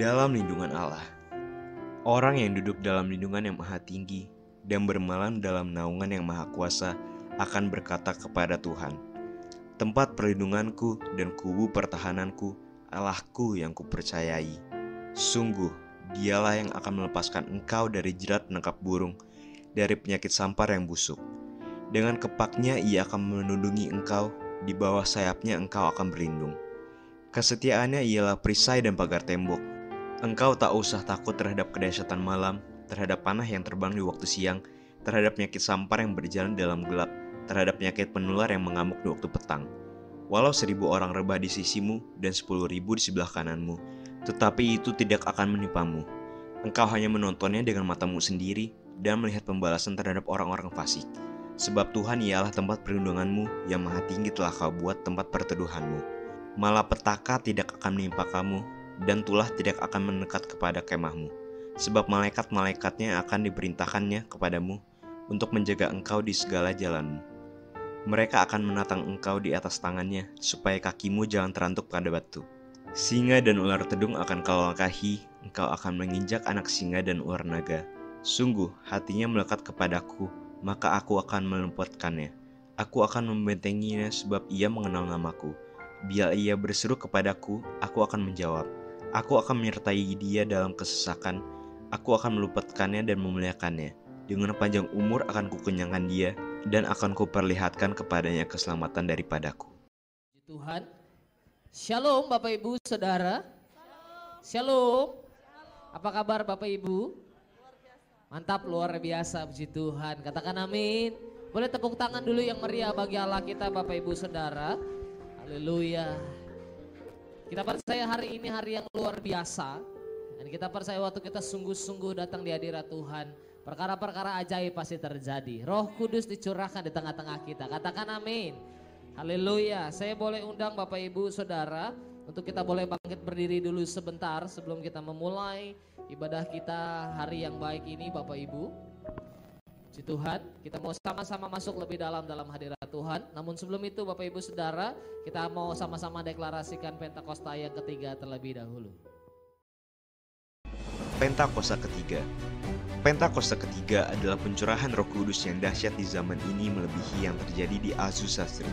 dalam lindungan Allah. Orang yang duduk dalam lindungan yang maha tinggi dan bermalam dalam naungan yang maha kuasa akan berkata kepada Tuhan, tempat perlindunganku dan kubu pertahananku, Allahku yang kupercayai. Sungguh, dialah yang akan melepaskan engkau dari jerat penangkap burung, dari penyakit sampar yang busuk. Dengan kepaknya ia akan menundungi engkau, di bawah sayapnya engkau akan berlindung. Kesetiaannya ialah perisai dan pagar tembok. Engkau tak usah takut terhadap kedahsyatan malam, terhadap panah yang terbang di waktu siang, terhadap penyakit sampar yang berjalan dalam gelap, terhadap penyakit penular yang mengamuk di waktu petang. Walau 1.000 orang rebah di sisimu dan 10.000 di sebelah kananmu, tetapi itu tidak akan menimpamu. Engkau hanya menontonnya dengan matamu sendiri dan melihat pembalasan terhadap orang-orang fasik. Sebab Tuhan ialah tempat perlindunganmu, yang maha tinggi telah kau buat tempat perteduhanmu. Malapetaka tidak akan menimpa kamu, dan tulah tidak akan mendekat kepada kemahmu. Sebab malaikat-malaikatnya akan diperintahkannya kepadamu untuk menjaga engkau di segala jalanmu. Mereka akan menatang engkau di atas tangannya, supaya kakimu jangan terantuk pada batu. Singa dan ular tedung akan kau langkahi, engkau akan menginjak anak singa dan ular naga. Sungguh, hatinya melekat kepadaku, maka aku akan meluputkannya. Aku akan membentenginya sebab ia mengenal namaku. Bila ia berseru kepadaku, aku akan menjawab. Aku akan menyertai dia dalam kesesakan. Aku akan meluputkannya dan memuliakannya. Dengan panjang umur akan kukenyangkan dia, dan akan kuperlihatkan kepadanya keselamatan daripadaku. Tuhan, Shalom Bapak Ibu Saudara. Shalom. Apa kabar Bapak Ibu? Mantap, luar biasa, puji Tuhan. Katakan amin. Boleh tepuk tangan dulu yang meriah bagi Allah kita Bapak Ibu Saudara. Haleluya. Kita percaya hari ini hari yang luar biasa. Dan kita percaya waktu kita sungguh-sungguh datang di hadirat Tuhan, perkara-perkara ajaib pasti terjadi. Roh Kudus dicurahkan di tengah-tengah kita. Katakan amin. Haleluya. Saya boleh undang Bapak Ibu Saudara untuk kita boleh bangkit berdiri dulu sebentar sebelum kita memulai ibadah kita hari yang baik ini Bapak Ibu. Puji Tuhan, kita mau sama-sama masuk lebih dalam hadirat Tuhan. Namun sebelum itu Bapak Ibu Saudara, kita mau sama-sama deklarasikan Pentakosta yang ketiga terlebih dahulu. Pentakosta ketiga. Pentakosta ketiga adalah pencurahan Roh Kudus yang dahsyat di zaman ini melebihi yang terjadi di Azusa Street.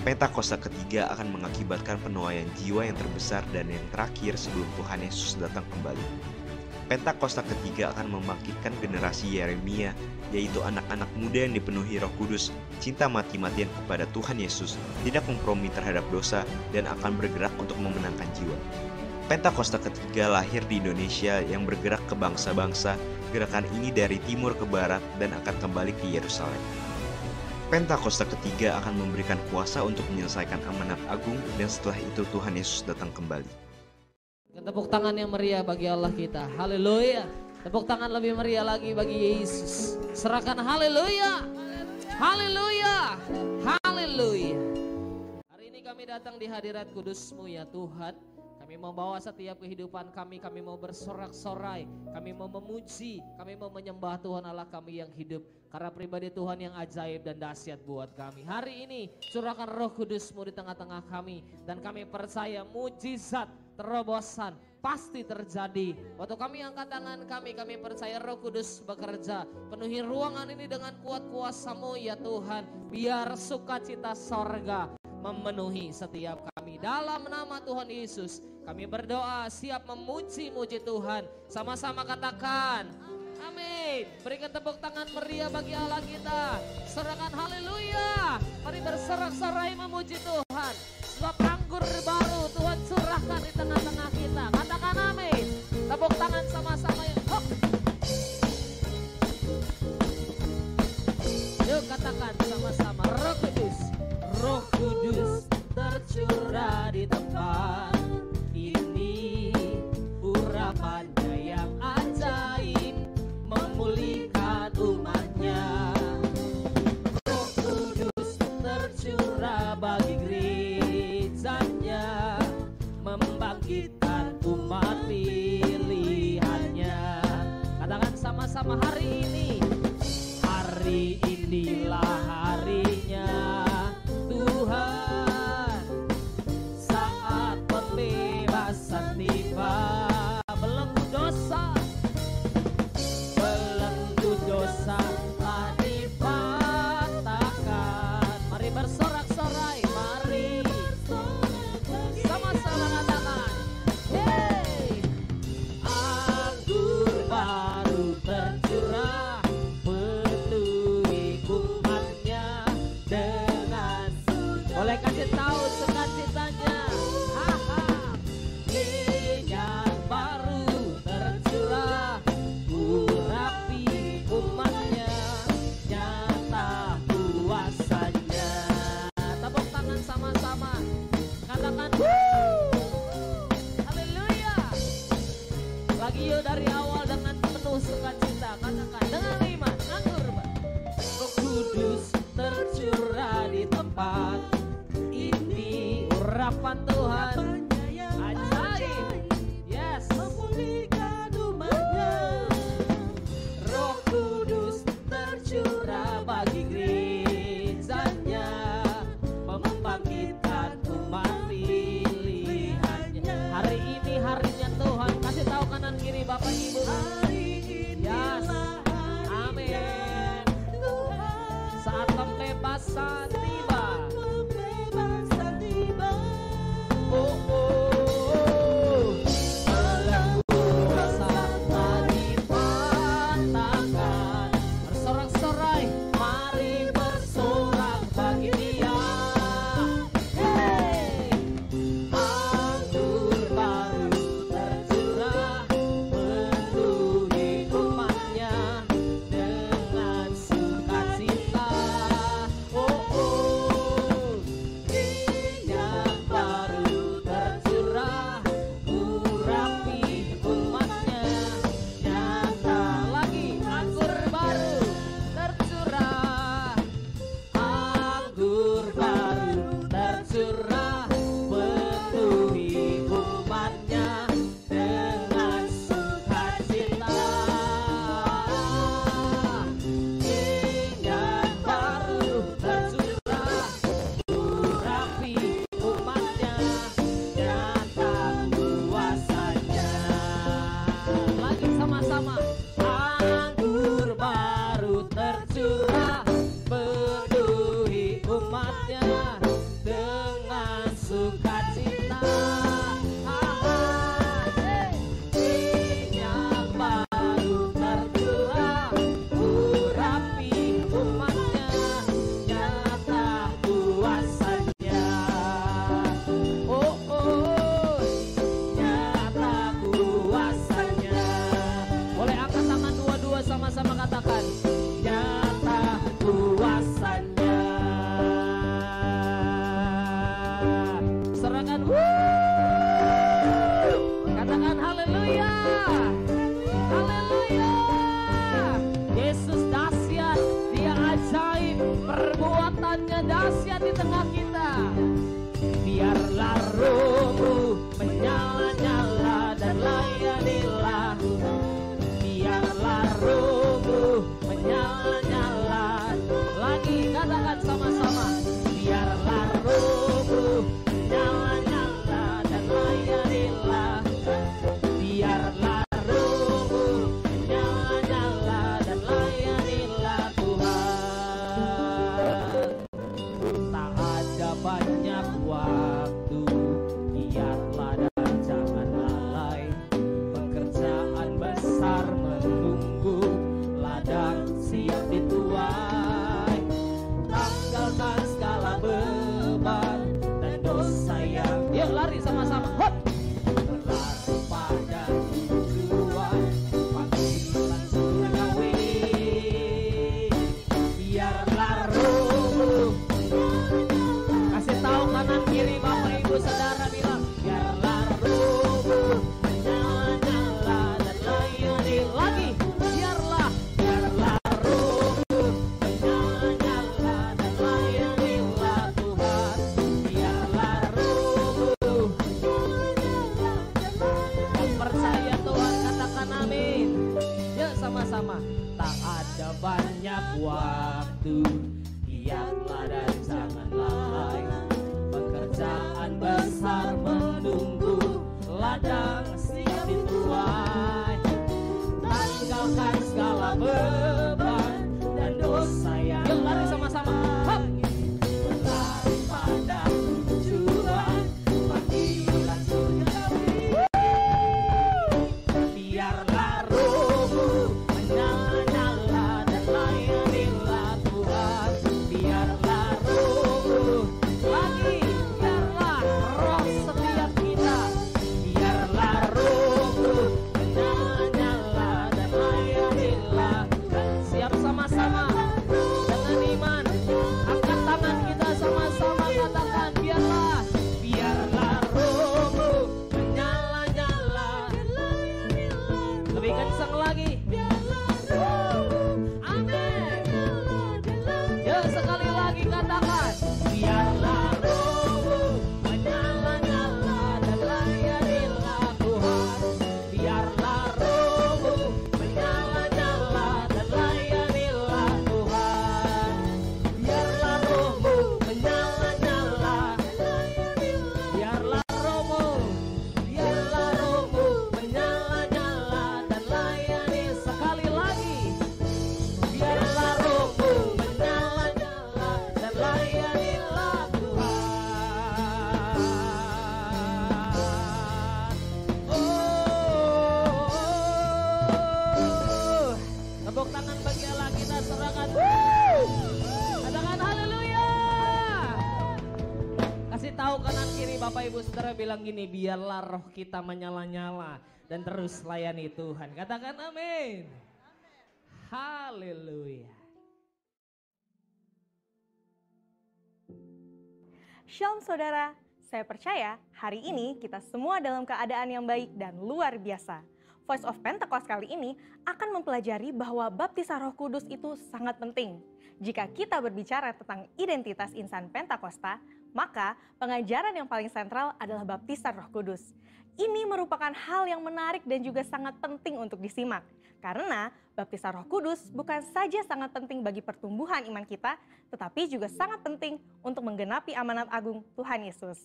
Pentakosta ketiga akan mengakibatkan penuaian jiwa yang terbesar dan yang terakhir sebelum Tuhan Yesus datang kembali. Pentakosta ketiga akan membangkitkan generasi Yeremia, yaitu anak-anak muda yang dipenuhi Roh Kudus, cinta mati-matian kepada Tuhan Yesus, tidak kompromi terhadap dosa, dan akan bergerak untuk memenangkan jiwa. Pentakosta ketiga lahir di Indonesia yang bergerak ke bangsa-bangsa. Gerakan ini dari timur ke barat dan akan kembali ke Yerusalem. Pentakosta ketiga akan memberikan kuasa untuk menyelesaikan amanat agung, dan setelah itu Tuhan Yesus datang kembali. Tepuk tangan yang meriah bagi Allah kita. Haleluya. Tepuk tangan lebih meriah lagi bagi Yesus. Serahkan haleluya. Haleluya. Haleluya. Hari ini kami datang di hadirat kudus-Mu ya Tuhan. Kami mau bawa setiap kehidupan kami mau bersorak-sorai, kami mau memuji, kami mau menyembah Tuhan Allah kami yang hidup. Karena pribadi Tuhan yang ajaib dan dahsyat buat kami. Hari ini curahkan Roh Kudus-Mu di tengah-tengah kami. Dan kami percaya mujizat, terobosan pasti terjadi. Waktu kami angkat tangan kami percaya Roh Kudus bekerja. Penuhi ruangan ini dengan kuat kuasa-Mu ya Tuhan. Biar sukacita sorga memenuhi setiap kami. Dalam nama Tuhan Yesus kami berdoa siap memuji-muji Tuhan. Sama-sama katakan amin. Berikan tepuk tangan meriah bagi Allah kita. Serahkan haleluya. Mari bersorak-sorai memuji Tuhan. Sebab anggur baru Tuhan curahkan di tengah-tengah kita. Katakan amin. Tepuk tangan sama-sama ya. Yuk katakan sama-sama. Roh Kudus, Roh Kudus tercurah di tempat ini. Urapannya yang ajaib memulihkan umatnya. Roh Kudus tercurah bagi gerejanya, membangkitkan umat pilihannya. Katakan sama-sama hari ini. Hari inilah harinya Tuhan, saat pembebasan tiba. tempat ini. Urapan Tuhan ajaib, yes, memulihkan umatnya. Roh Kudus tercurah bagi gerejanya, membangkitkan umat pilihannya. Hari ini harinya Tuhan, kasih tahu kanan kiri Bapak Ibu. Yes, amin. Saat pembebasan tiba. Oh, oh. Belenggu rasa tak dipatahkan. Bersorak-sorai, mari bersorak bagi Dia. Hey, anggur baru tercurah, penuhi umatnya dengan sukacita. Oh, oh, minyak baru tercurah, urapi umatnya. Nyata lagi, anggur baru tercurah, anggur baru tercurah, penuhi umatnya dengan sukacita. Minyak baru tercurah, urapi umatnya, nyata kuasanya. Lagi sama-sama. Anggur baru tercurah, penuhi umatnya dengan sukacita. Minyak baru tercurah, urapi umatnya, nyata kuasanya. Oh, oh, nyata kuasanya. Boleh angkat tangan dua-dua sama-sama katakan, nyata kuasanya. Serahkan, katakan haleluya, haleluya. Yesus dahsyat, Dia ajaib, perbuatannya dahsyat di tengah kita. Biarlah rohmu menyala-nyala dan layanilah. Biarlah rohmu menyala-nyala. Lagi katakan sama-sama. Biarlah rohmu menyala-nyala dan layanilah. Biarlah rohmu menyala-nyala dan layanilah Tuhan. Tak ada banyak tahu kanan kiri Bapak Ibu Saudara bilang gini, biarlah roh kita menyala-nyala dan terus layani Tuhan. Katakan amin. Haleluya. Shalom saudara, saya percaya hari ini kita semua dalam keadaan yang baik dan luar biasa. Voice of Pentecost kali ini akan mempelajari bahwa baptisan Roh Kudus itu sangat penting. Jika kita berbicara tentang identitas insan Pentakosta, maka pengajaran yang paling sentral adalah baptisan Roh Kudus. Ini merupakan hal yang menarik dan juga sangat penting untuk disimak. Karena baptisan Roh Kudus bukan saja sangat penting bagi pertumbuhan iman kita, tetapi juga sangat penting untuk menggenapi amanat agung Tuhan Yesus.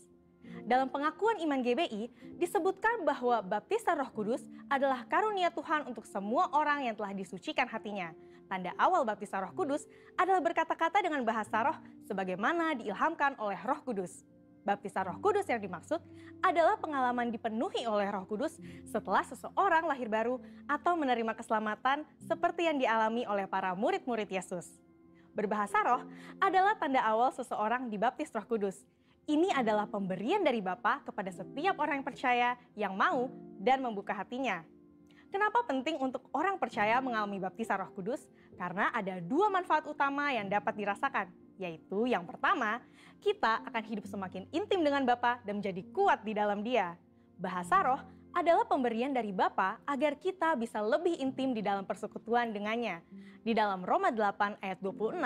Dalam pengakuan iman GBI, disebutkan bahwa baptisan Roh Kudus adalah karunia Tuhan untuk semua orang yang telah disucikan hatinya. Tanda awal baptisan Roh Kudus adalah berkata-kata dengan bahasa roh sebagaimana diilhamkan oleh Roh Kudus. Baptisan Roh Kudus yang dimaksud adalah pengalaman dipenuhi oleh Roh Kudus setelah seseorang lahir baru atau menerima keselamatan seperti yang dialami oleh para murid-murid Yesus. Berbahasa roh adalah tanda awal seseorang dibaptis Roh Kudus. Ini adalah pemberian dari Bapa kepada setiap orang yang percaya yang mau dan membuka hatinya. Kenapa penting untuk orang percaya mengalami baptisan Roh Kudus? Karena ada dua manfaat utama yang dapat dirasakan, yaitu yang pertama, kita akan hidup semakin intim dengan Bapa dan menjadi kuat di dalam Dia. Bahasa roh adalah pemberian dari Bapa agar kita bisa lebih intim di dalam persekutuan dengannya. Di dalam Roma 8 ayat 26,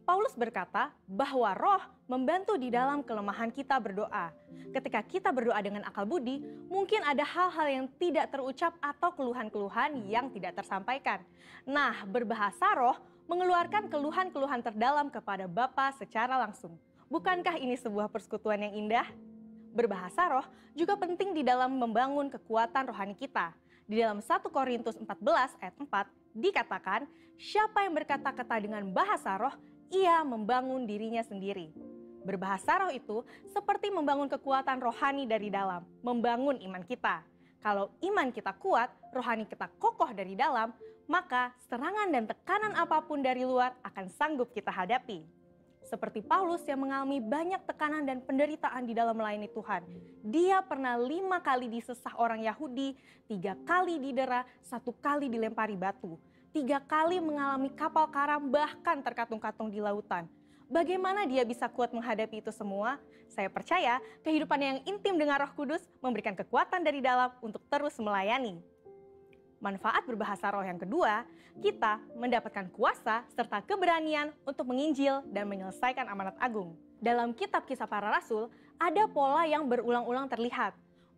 Paulus berkata bahwa roh membantu di dalam kelemahan kita berdoa. Ketika kita berdoa dengan akal budi, mungkin ada hal-hal yang tidak terucap atau keluhan-keluhan yang tidak tersampaikan. Nah, berbahasa roh mengeluarkan keluhan-keluhan terdalam kepada Bapa secara langsung. Bukankah ini sebuah persekutuan yang indah? Berbahasa roh juga penting di dalam membangun kekuatan rohani kita. Di dalam 1 Korintus 14 ayat 4 dikatakan, siapa yang berkata-kata dengan bahasa roh, ia membangun dirinya sendiri. Berbahasa roh itu seperti membangun kekuatan rohani dari dalam, membangun iman kita. Kalau iman kita kuat, rohani kita kokoh dari dalam, maka serangan dan tekanan apapun dari luar akan sanggup kita hadapi. Seperti Paulus yang mengalami banyak tekanan dan penderitaan di dalam melayani Tuhan. Dia pernah 5 kali disesah orang Yahudi, 3 kali didera, 1 kali dilempari batu. 3 kali mengalami kapal karam bahkan terkatung-katung di lautan. Bagaimana dia bisa kuat menghadapi itu semua? Saya percaya kehidupan yang intim dengan Roh Kudus memberikan kekuatan dari dalam untuk terus melayani. Manfaat berbahasa roh yang kedua, kita mendapatkan kuasa serta keberanian untuk menginjil dan menyelesaikan amanat agung. Dalam kitab Kisah Para Rasul, ada pola yang berulang-ulang terlihat.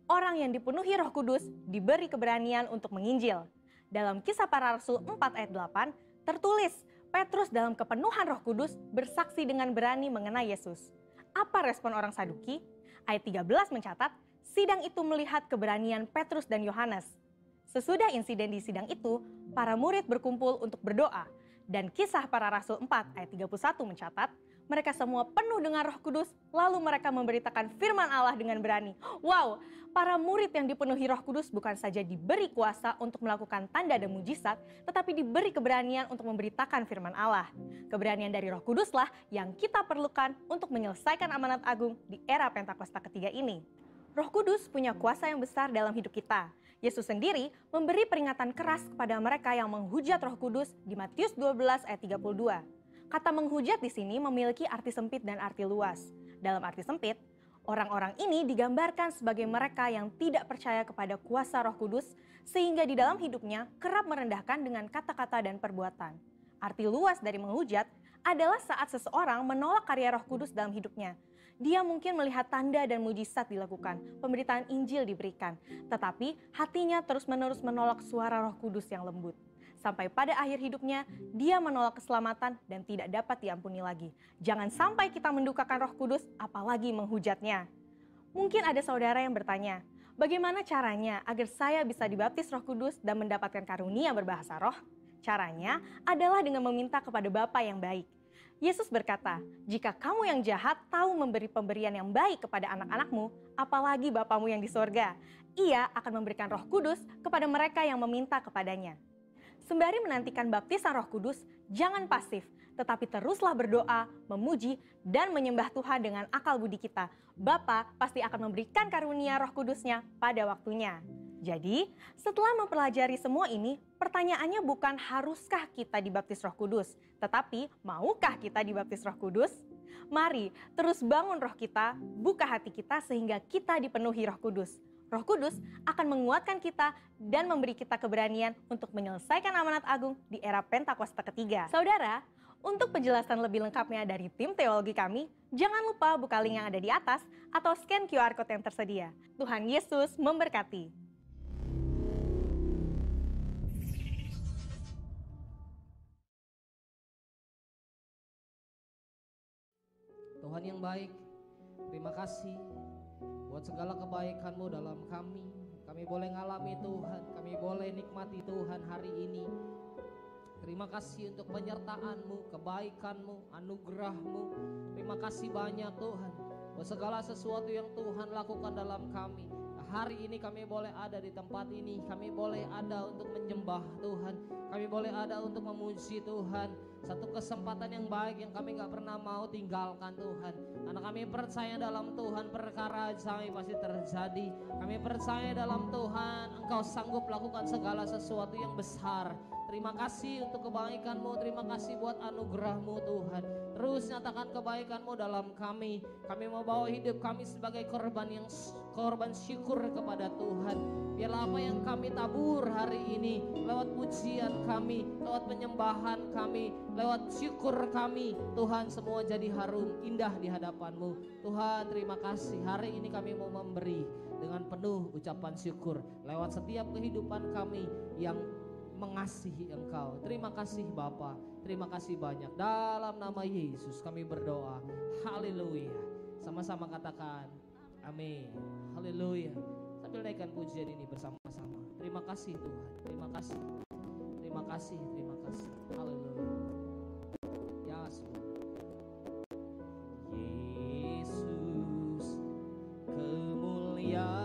Orang yang dipenuhi Roh Kudus diberi keberanian untuk menginjil. Dalam Kisah Para Rasul 4 ayat 8 tertulis, Petrus dalam kepenuhan Roh Kudus bersaksi dengan berani mengenai Yesus. Apa respon orang Saduki? Ayat 13 mencatat, sidang itu melihat keberanian Petrus dan Yohanes. Sesudah insiden di sidang itu, para murid berkumpul untuk berdoa. Dan Kisah Para Rasul 4 ayat 31 mencatat, mereka semua penuh dengan Roh Kudus, lalu mereka memberitakan firman Allah dengan berani. Wow, para murid yang dipenuhi Roh Kudus bukan saja diberi kuasa untuk melakukan tanda dan mujizat, tetapi diberi keberanian untuk memberitakan firman Allah. Keberanian dari Roh Kuduslah yang kita perlukan untuk menyelesaikan amanat agung di era Pentakosta ketiga ini. Roh Kudus punya kuasa yang besar dalam hidup kita. Yesus sendiri memberi peringatan keras kepada mereka yang menghujat Roh Kudus di Matius 12 ayat 32. Kata menghujat di sini memiliki arti sempit dan arti luas. Dalam arti sempit, orang-orang ini digambarkan sebagai mereka yang tidak percaya kepada kuasa Roh Kudus, sehingga di dalam hidupnya kerap merendahkan dengan kata-kata dan perbuatan. Arti luas dari menghujat adalah saat seseorang menolak karya Roh Kudus dalam hidupnya. Dia mungkin melihat tanda dan mujizat dilakukan, pemberitaan Injil diberikan, tetapi hatinya terus-menerus menolak suara Roh Kudus yang lembut. Sampai pada akhir hidupnya, dia menolak keselamatan dan tidak dapat diampuni lagi. Jangan sampai kita mendukakan Roh Kudus, apalagi menghujatnya. Mungkin ada saudara yang bertanya, bagaimana caranya agar saya bisa dibaptis Roh Kudus dan mendapatkan karunia berbahasa roh? Caranya adalah dengan meminta kepada Bapa yang baik. Yesus berkata, jika kamu yang jahat tahu memberi pemberian yang baik kepada anak-anakmu, apalagi Bapamu yang di sorga, Ia akan memberikan Roh Kudus kepada mereka yang meminta kepadanya. Sembari menantikan baptisan Roh Kudus, jangan pasif, tetapi teruslah berdoa, memuji, dan menyembah Tuhan dengan akal budi kita. Bapa pasti akan memberikan karunia Roh Kudus-Nya pada waktunya. Jadi, setelah mempelajari semua ini, pertanyaannya bukan haruskah kita dibaptis Roh Kudus, tetapi maukah kita dibaptis Roh Kudus? Mari terus bangun roh kita, buka hati kita sehingga kita dipenuhi Roh Kudus. Roh Kudus akan menguatkan kita dan memberi kita keberanian untuk menyelesaikan amanat agung di era Pentakosta ketiga. Saudara, untuk penjelasan lebih lengkapnya dari tim teologi kami, jangan lupa buka link yang ada di atas atau scan QR Code yang tersedia. Tuhan Yesus memberkati. Tuhan yang baik, terima kasih buat segala kebaikan-Mu dalam kami. Kami boleh ngalami Tuhan, kami boleh nikmati Tuhan hari ini. Terima kasih untuk penyertaan-Mu, kebaikan-Mu, anugerah-Mu. Terima kasih banyak Tuhan buat segala sesuatu yang Tuhan lakukan dalam kami. Hari ini kami boleh ada di tempat ini, kami boleh ada untuk menyembah Tuhan, kami boleh ada untuk memuji Tuhan. Satu kesempatan yang baik yang kami gak pernah mau tinggalkan Tuhan. Karena kami percaya dalam Tuhan perkara ajaib pasti terjadi. Kami percaya dalam Tuhan Engkau sanggup lakukan segala sesuatu yang besar. Terima kasih untuk kebaikan-Mu, terima kasih buat anugerah-Mu Tuhan. Terus nyatakan kebaikan-Mu dalam kami. Kami mau bawa hidup kami sebagai korban syukur kepada Tuhan. Biarlah apa yang kami tabur hari ini, lewat pujian kami, lewat penyembahan kami, lewat syukur kami, Tuhan semua jadi harum, indah di hadapan-Mu. Tuhan terima kasih, hari ini kami mau memberi dengan penuh ucapan syukur lewat setiap kehidupan kami yang mengasihi Engkau. Terima kasih Bapa, terima kasih banyak. Dalam nama Yesus kami berdoa. Haleluya. Sama-sama katakan amin. Haleluya. Sambil naikkan pujian ini bersama-sama. Terima kasih Tuhan. Terima kasih. Terima kasih. Terima kasih. Haleluya. Yes. Yesus kemuliaan.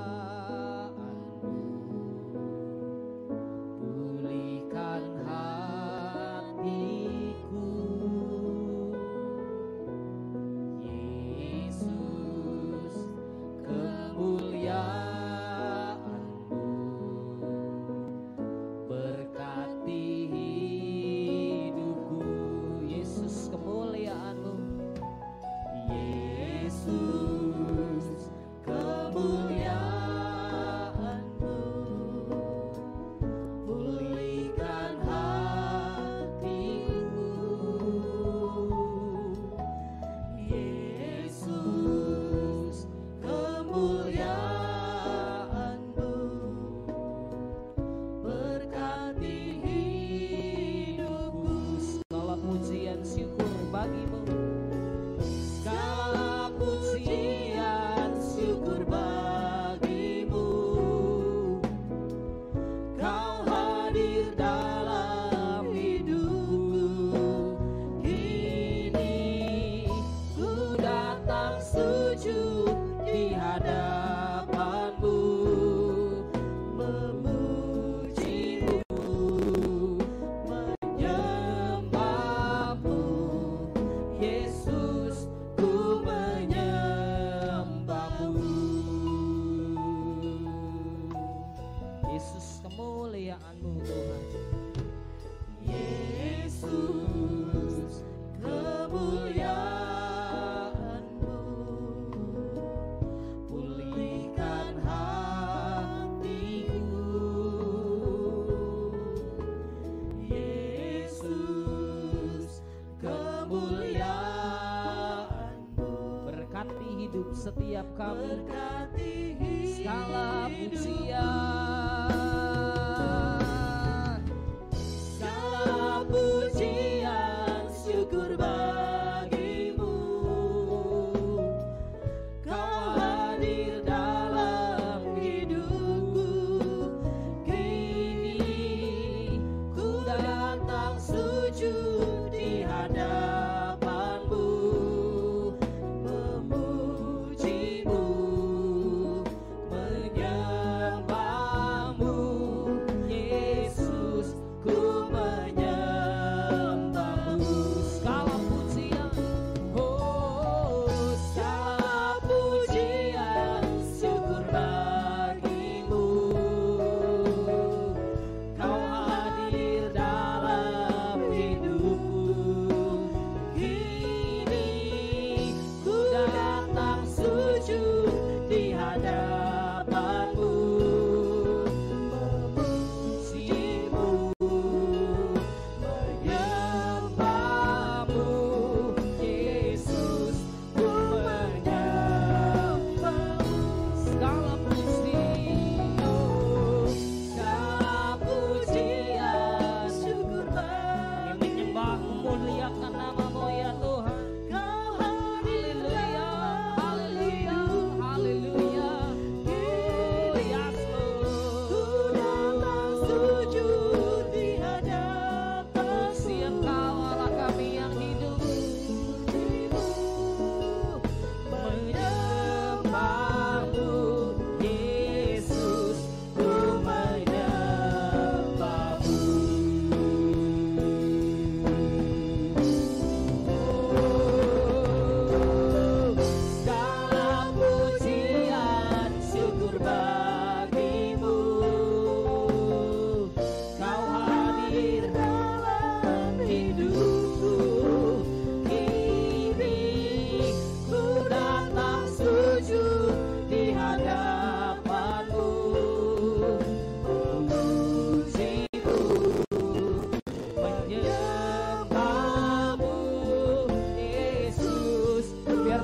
Setiap kami segala pujian syukur bagimu. Kau hadir dalam hidupku, kini ku datang sujud di hadapanmu. Menyembah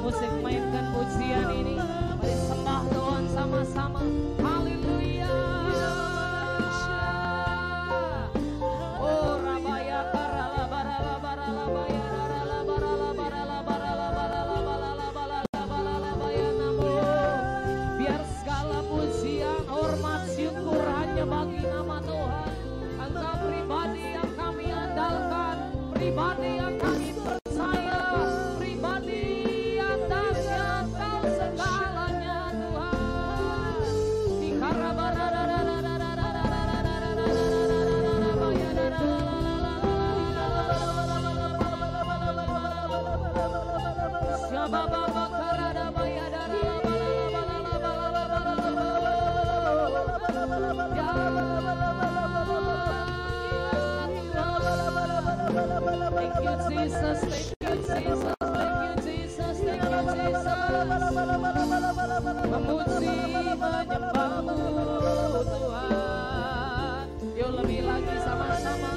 musik mainkan pujian ini. Mari sembah Tuhan sama-sama. Haleluya. Oh rabaya karala barala barala baya barala barala barala barala barala barala barala barala baya namo. Biar segala pujian, hormat, syukur hanya bagi nama Tuhan. Engkau pribadi yang kami andalkan, pribadi yang kami percaya, pribadi yang dahsyat, Kau segalanya Tuhan. Thank you Jesus, thank you Jesus, thank you Jesus, thank you Jesus. Memuji menyembahmu Tuhan. Yuk lebih lagi sama-sama.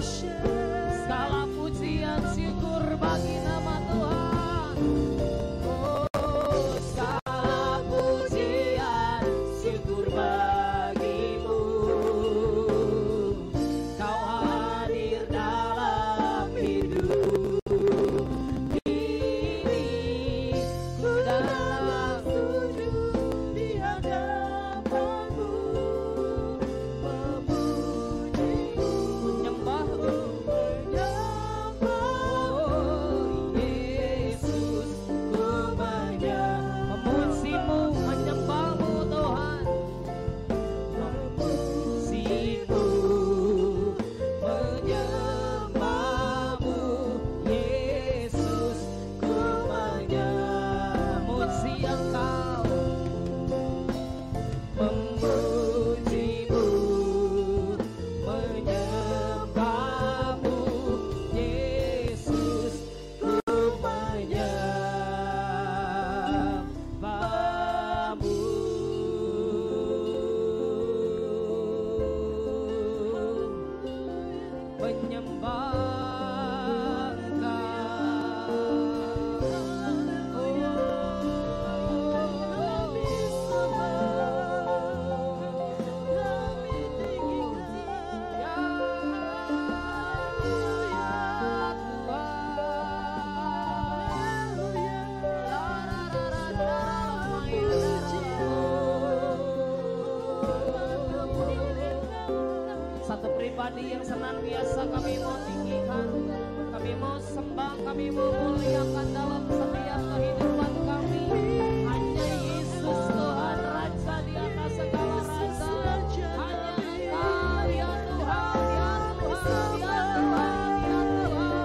Segala pujian syukur bagi nama Tuhan. Oh segala pujian syukur bagimu. Kau hadir dalam hidup ini. Ku datang sujud di hadapanmu, memujimu, menyembahmu, oh Yesus, ku memujimu, menyembahmu Tuhan, memujimu, menyembahmu Yesus, ku memuji Engkau, memujimu, menyembahmu Yesus, ku menyembahmu. Menyembah satu pribadi yang senantiasa kami mau tinggikan, kami mau sembah, kami mau muliakan dalam setiap kehidupan kami. Hanya Yesus Tuhan, Raja di atas segala raja. Hanya Engkau ya Tuhan, ya Tuhan, ya Tuhan, ya Tuhan.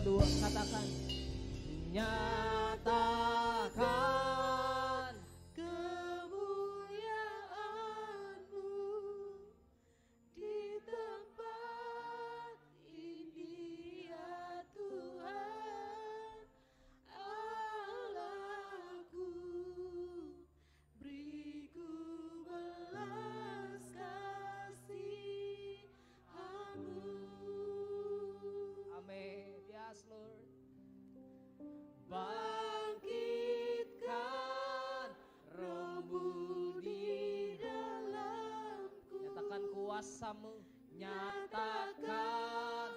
Tuhan, katakan. Nyatakan kemuliaan-Mu di tempat ini ya Tuhan. Allahku, beriku belas kasih-Mu. Amin. Yes, Lord. Bangkitkan Roh-Mu di dalamku. Nyatakan kuasa-Mu, nyatakan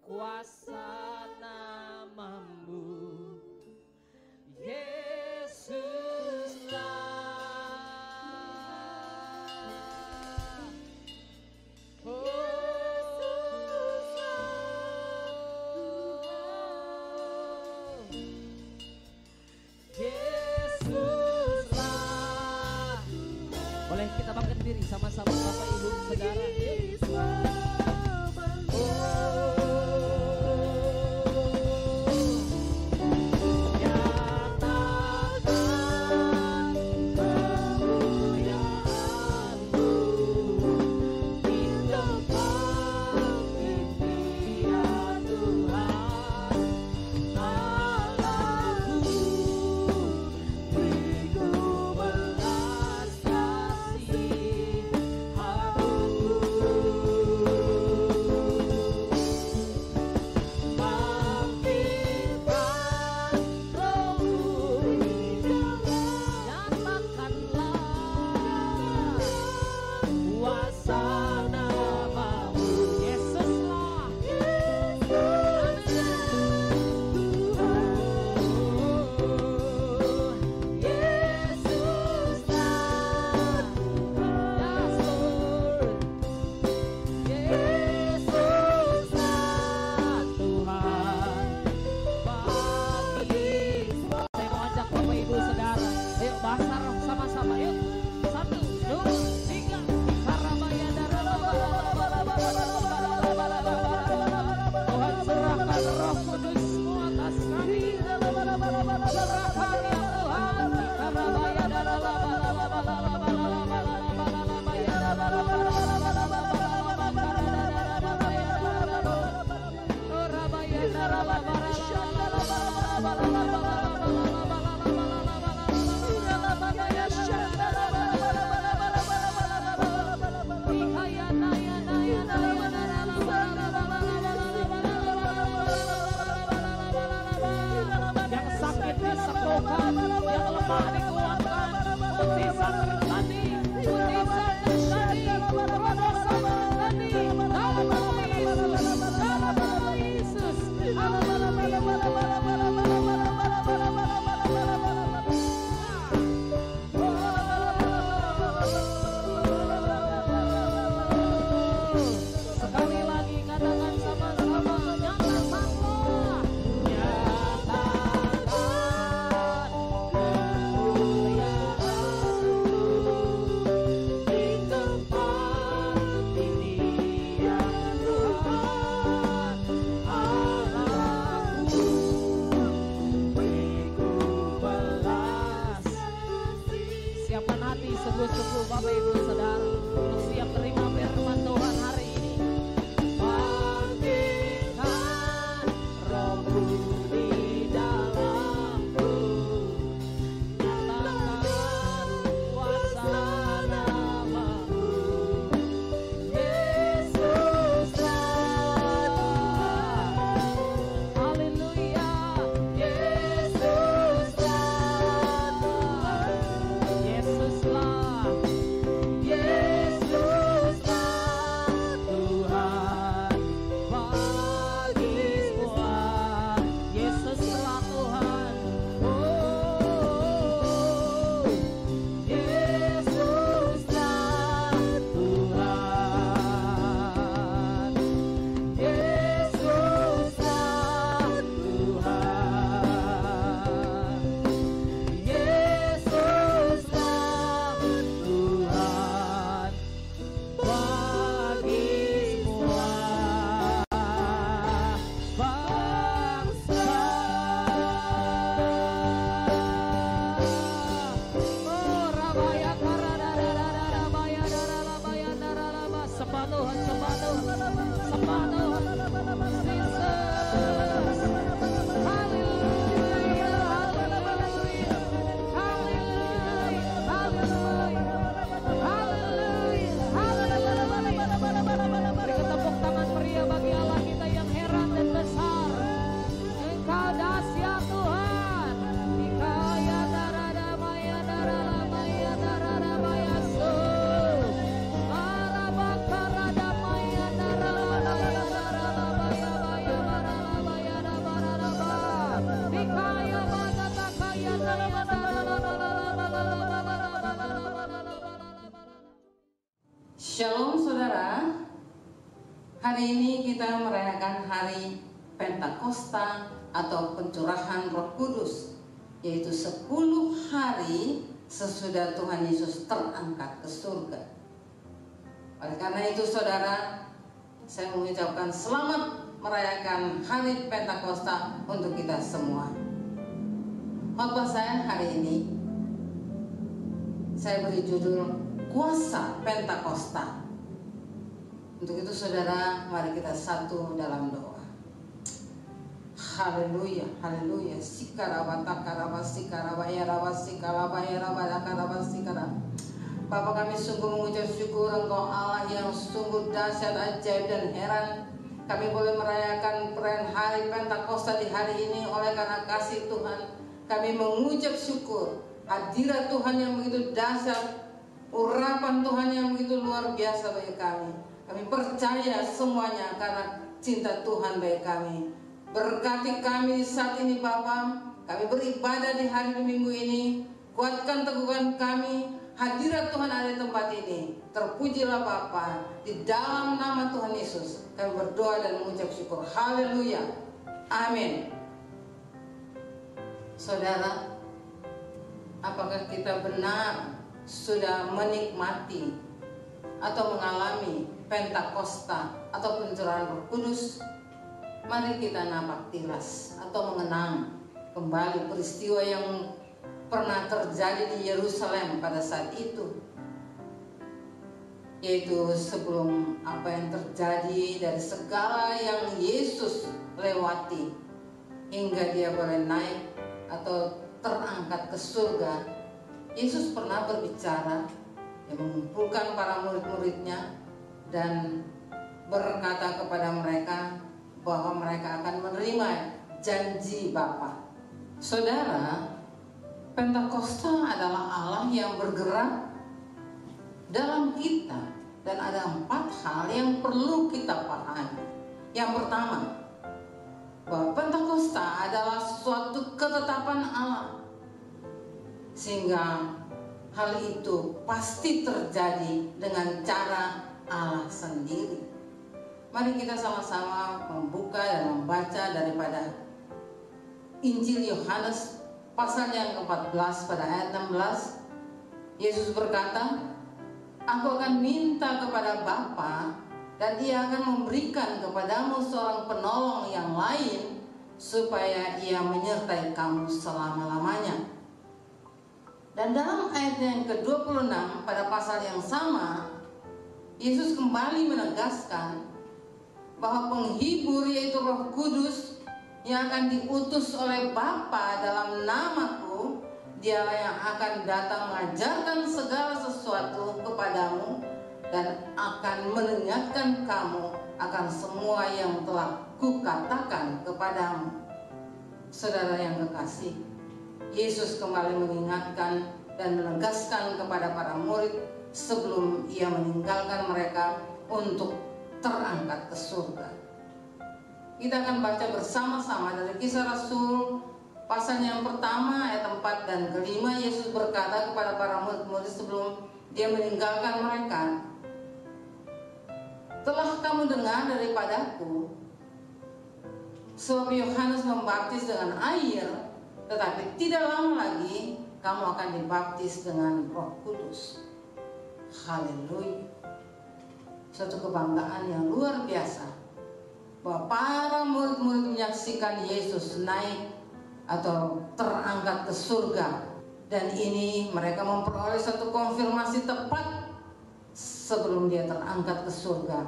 kuasa nama-Mu. Yesuslah. Boleh kita bangkit diri sama-sama Bapak Ibu Saudara. sungguh-sungguh Bapak Ibu Saudara untuk siap terima firman Tuhan hari ini. Bangkitkan Roh-Mu di dalamku, nyatakan kuasa nama-Mu, Yesuslah. Haleluya, Yesuslah Tuhan, Yesuslah, Yesuslah Shalom saudara. Hari ini kita merayakan hari Pentakosta atau pencurahan Roh Kudus, yaitu 10 hari sesudah Tuhan Yesus terangkat ke surga. Oleh karena itu saudara, saya mengucapkan selamat merayakan hari Pentakosta untuk kita semua. Khotbah saya hari ini saya beri judul Kuasa Pentakosta. Untuk itu saudara, mari kita satu dalam doa. Haleluya, haleluya. Bapa, kami sungguh mengucap syukur Engkau Allah yang sungguh dahsyat, ajaib dan heran. Kami boleh merayakan perayaan hari Pentakosta di hari ini oleh karena kasih Tuhan. Kami mengucap syukur hadirat Tuhan yang begitu dahsyat, urapan Tuhan yang begitu luar biasa bagi kami. Kami percaya semuanya karena cinta Tuhan bagi kami. Berkati kami saat ini Bapa. Kami beribadah di hari Minggu ini. Kuatkan teguhkan kami. Hadirat Tuhan ada di tempat ini. Terpujilah Bapa. Di dalam nama Tuhan Yesus kami berdoa dan mengucap syukur. Haleluya. Amin. Saudara, apakah kita benar sudah menikmati atau mengalami Pentakosta atau pencurahan Roh Kudus? Mari kita napak tilas atau mengenang kembali peristiwa yang pernah terjadi di Yerusalem pada saat itu, yaitu sebelum apa yang terjadi dari segala yang Yesus lewati hingga dia boleh naik atau terangkat ke surga. Yesus pernah berbicara, yang mengumpulkan para murid-muridnya dan berkata kepada mereka bahwa mereka akan menerima janji Bapa. Saudara, Pentakosta adalah Allah yang bergerak dalam kita, dan ada 4 hal yang perlu kita pahami. Yang pertama, bahwa Pentakosta adalah suatu ketetapan Allah, sehingga hal itu pasti terjadi dengan cara Allah sendiri. Mari kita sama-sama membuka dan membaca daripada Injil Yohanes pasal yang ke-14 pada ayat 16. Yesus berkata, "Aku akan minta kepada Bapa, dan Ia akan memberikan kepadamu seorang penolong yang lain, supaya Ia menyertai kamu selama-lamanya." Dan dalam ayat yang ke-26 pada pasal yang sama, Yesus kembali menegaskan bahwa penghibur, yaitu Roh Kudus, yang akan diutus oleh Bapa dalam namaku, Dialah yang akan datang mengajarkan segala sesuatu kepadamu dan akan mengingatkan kamu akan semua yang telah kukatakan kepadamu. Saudara yang kekasih, Yesus kembali mengingatkan dan menegaskan kepada para murid sebelum Ia meninggalkan mereka untuk terangkat ke surga. Kita akan baca bersama-sama dari Kisah Rasul pasal yang pertama ayat 4 dan ke-5. Yesus berkata kepada para murid-murid sebelum Dia meninggalkan mereka, "Telah kamu dengar daripadaku, sebab Yohanes membaptis dengan air, tetapi tidak lama lagi kamu akan dibaptis dengan Roh Kudus." Haleluya. Suatu kebanggaan yang luar biasa bahwa para murid-murid menyaksikan Yesus naik atau terangkat ke surga, dan ini mereka memperoleh satu konfirmasi tepat sebelum Dia terangkat ke surga,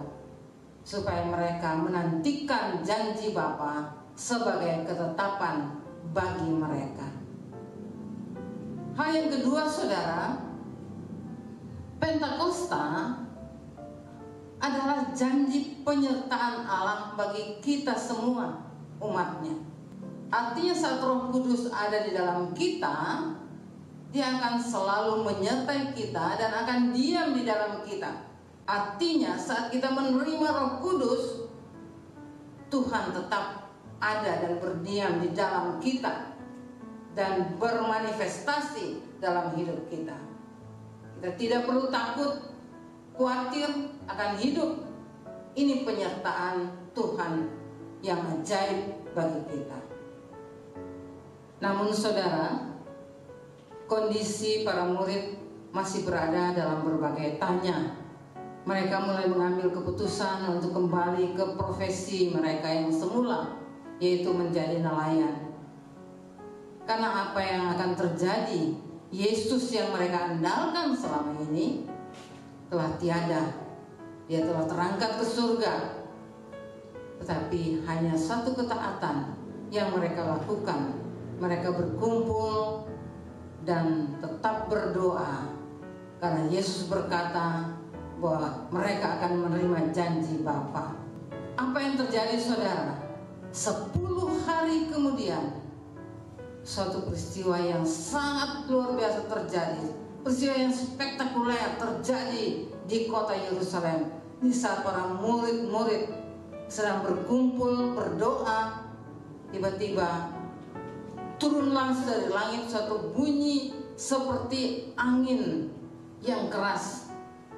supaya mereka menantikan janji Bapa sebagai ketetapan bagi mereka. Hal yang kedua, saudara, Pentakosta adalah janji penyertaan Allah bagi kita semua umatnya. Artinya saat Roh Kudus ada di dalam kita, Dia akan selalu menyertai kita dan akan diam di dalam kita. Artinya saat kita menerima Roh Kudus, Tuhan tetap ada dan berdiam di dalam kita dan bermanifestasi dalam hidup kita. Kita tidak perlu takut khawatir akan hidup. Ini penyertaan Tuhan yang ajaib bagi kita. Namun saudara, kondisi para murid masih berada dalam berbagai tanya. Mereka mulai mengambil keputusan untuk kembali ke profesi mereka yang semula, yaitu menjadi nelayan. Karena apa yang akan terjadi, Yesus yang mereka andalkan selama ini telah tiada. Dia telah terangkat ke surga. Tetapi hanya satu ketaatan yang mereka lakukan. Mereka berkumpul dan tetap berdoa, karena Yesus berkata bahwa mereka akan menerima janji Bapa. Apa yang terjadi saudara? 10 hari kemudian, suatu peristiwa yang sangat luar biasa terjadi. Peristiwa yang spektakuler terjadi di kota Yerusalem di saat para murid-murid sedang berkumpul berdoa. Tiba-tiba turunlah dari langit suatu bunyi seperti angin yang keras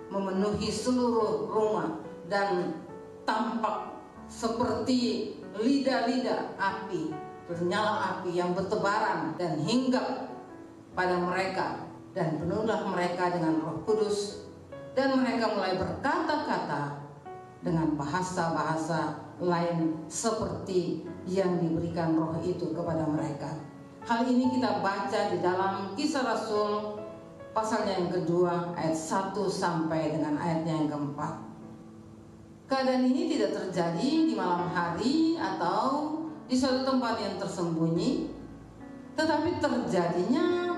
memenuhi seluruh rumah, dan tampak seperti lidah-lidah api, bernyala api yang bertebaran dan hinggap pada mereka, dan penuhlah mereka dengan Roh Kudus, dan mereka mulai berkata-kata dengan bahasa-bahasa lain seperti yang diberikan Roh itu kepada mereka. Hal ini kita baca di dalam Kisah Rasul pasalnya yang kedua ayat 1 sampai dengan ayatnya yang keempat. Keadaan ini tidak terjadi di malam hari atau di suatu tempat yang tersembunyi, tetapi terjadinya